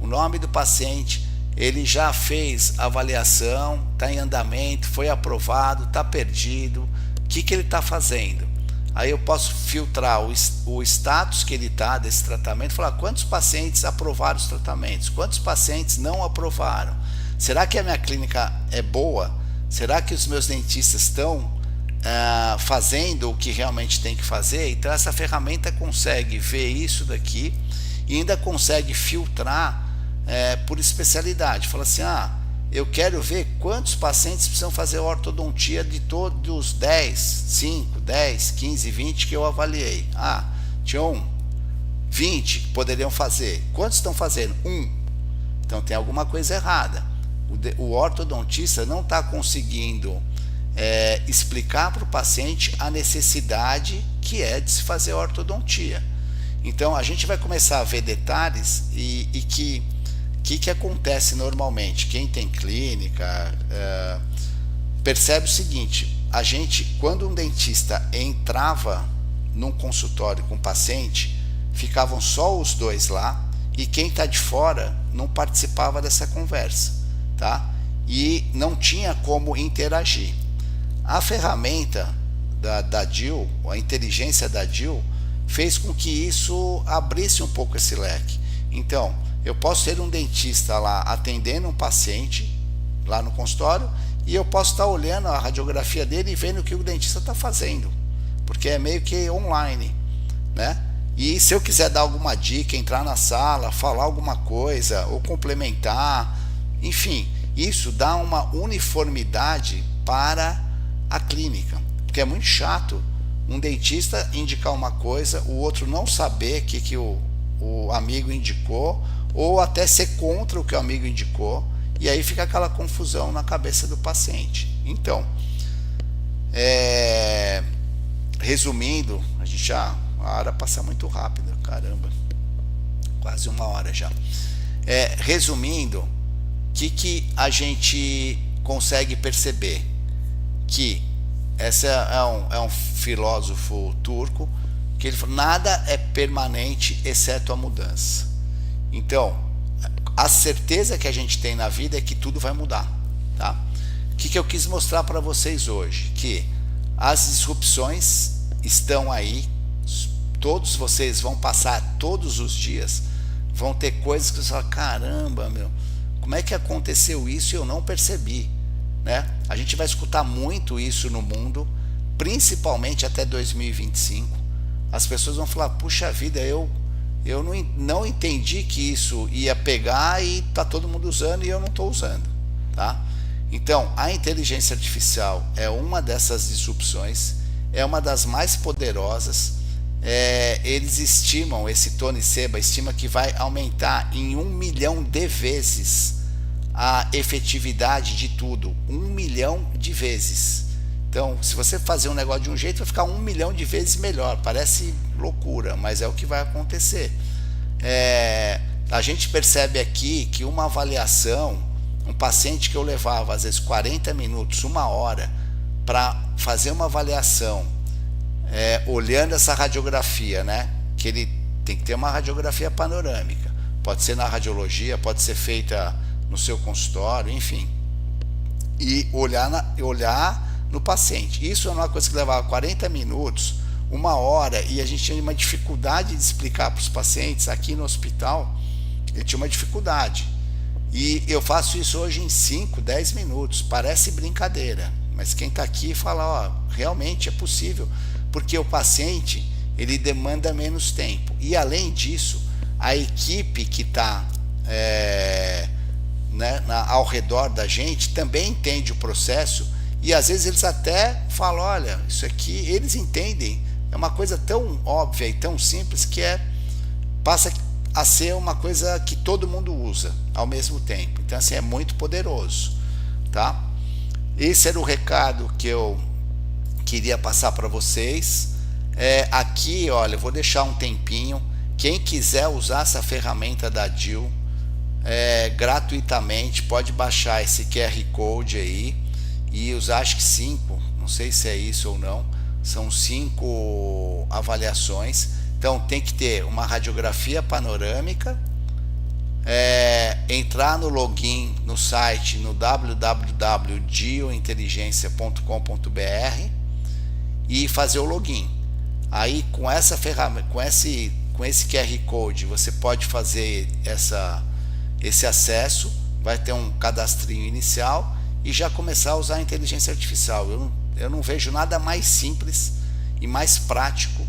Speaker 1: o nome do paciente, ele já fez avaliação, está em andamento, foi aprovado, está perdido, o que ele está fazendo? Aí eu posso filtrar o status que ele está desse tratamento, falar quantos pacientes aprovaram os tratamentos, quantos pacientes não aprovaram. Será que a minha clínica é boa? Será que os meus dentistas estão fazendo o que realmente tem que fazer? Então essa ferramenta consegue ver isso daqui e ainda consegue filtrar por especialidade. Fala assim, eu quero ver quantos pacientes precisam fazer ortodontia de todos os 10, 5, 10, 15, 20 que eu avaliei. Tinham 20 que poderiam fazer. Quantos estão fazendo? 1. Então tem alguma coisa errada. O ortodontista não está conseguindo explicar para o paciente a necessidade que é de se fazer ortodontia. Então a gente vai começar a ver detalhes e que que acontece normalmente? Quem tem clínica percebe o seguinte: a gente, quando um dentista entrava num consultório com o paciente, ficavam só os dois lá e quem está de fora não participava dessa conversa, tá? E não tinha como interagir. A ferramenta da DIL, a inteligência da DIL, fez com que isso abrisse um pouco esse leque. Então, eu posso ter um dentista lá atendendo um paciente lá no consultório e eu posso estar olhando a radiografia dele e vendo o que o dentista está fazendo, porque é meio que online, né? E se eu quiser dar alguma dica, entrar na sala, falar alguma coisa ou complementar, enfim, isso dá uma uniformidade para a clínica, porque é muito chato um dentista indicar uma coisa, o outro não saber o que o amigo indicou, ou até ser contra o que o amigo indicou, e aí fica aquela confusão na cabeça do paciente. Então, resumindo, a hora passa muito rápido, caramba, quase 1 hora já. Resumindo, o que a gente consegue perceber? Que esse é um filósofo turco, que ele falou: nada é permanente exceto a mudança. Então, a certeza que a gente tem na vida é que tudo vai mudar, tá? O que eu quis mostrar para vocês hoje? Que as disrupções estão aí, todos vocês vão passar todos os dias, vão ter coisas que você fala: caramba, meu, como é que aconteceu isso e eu não percebi, né? A gente vai escutar muito isso no mundo, principalmente até 2025. As pessoas vão falar: puxa vida, eu não entendi que isso ia pegar e tá todo mundo usando e eu não estou usando, tá? Então, a inteligência artificial é uma dessas disrupções, é uma das mais poderosas. Eles estimam, esse Tony Seba estima que vai aumentar em 1 milhão de vezes a efetividade de tudo, 1 milhão de vezes. Então, se você fazer um negócio de um jeito, vai ficar 1 milhão de vezes melhor. Parece loucura, mas é o que vai acontecer. A gente percebe aqui que uma avaliação, um paciente que eu levava às vezes 40 minutos, 1 hora, para fazer uma avaliação, olhando essa radiografia, né? Que ele tem que ter uma radiografia panorâmica. Pode ser na radiologia, pode ser feita no seu consultório, enfim. E olhar no paciente. Isso é uma coisa que levava 40 minutos, 1 hora, e a gente tinha uma dificuldade de explicar para os pacientes. Aqui no hospital, eu tinha uma dificuldade. E eu faço isso hoje em 5, 10 minutos. Parece brincadeira, mas quem está aqui fala: ó, realmente é possível, porque o paciente, ele demanda menos tempo. E além disso, a equipe que está ao redor da gente também entende o processo, e às vezes eles até falam: olha, isso aqui, eles entendem, é uma coisa tão óbvia e tão simples que passa a ser uma coisa que todo mundo usa ao mesmo tempo. Então, assim, é muito poderoso, tá? Esse era o recado que eu queria passar para vocês. Aqui, olha, eu vou deixar um tempinho. Quem quiser usar essa ferramenta da DIL gratuitamente, pode baixar esse QR Code aí e usar, acho que 5, não sei se é isso ou não, são 5 avaliações. Então tem que ter uma radiografia panorâmica, entrar no login no site, no www.diointeligencia.com.br e fazer o login. Aí com essa ferramenta, com esse QR Code, você pode fazer esse acesso, vai ter um cadastrinho inicial e já começar a usar a inteligência artificial. Eu não vejo nada mais simples e mais prático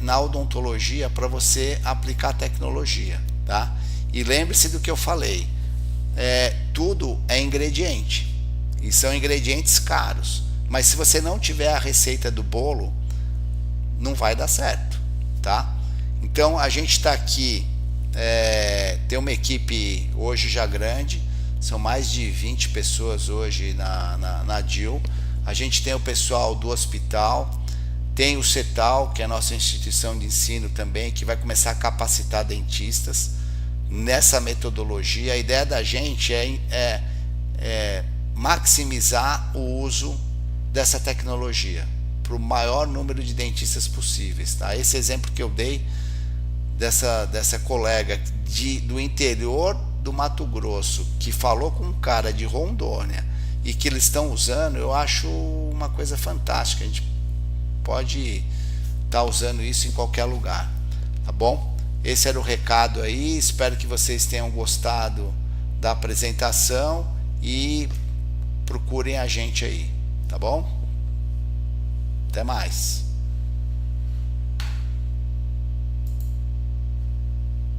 Speaker 1: na odontologia para você aplicar tecnologia, tá? E lembre-se do que eu falei, tudo é ingrediente, e são ingredientes caros, mas se você não tiver a receita do bolo, não vai dar certo, tá? Então a gente está aqui, tem uma equipe hoje já grande, são mais de 20 pessoas hoje na DIL. A gente tem o pessoal do hospital, tem o CETAL, que é a nossa instituição de ensino também, que vai começar a capacitar dentistas, nessa metodologia. A ideia da gente é maximizar o uso dessa tecnologia para o maior número de dentistas possíveis, tá? Esse exemplo que eu dei dessa colega do interior do Mato Grosso, que falou com um cara de Rondônia e que eles estão usando, eu acho uma coisa fantástica. A gente pode estar usando isso em qualquer lugar, tá bom? Esse era o recado aí, espero que vocês tenham gostado da apresentação e procurem a gente aí, tá bom? Até mais.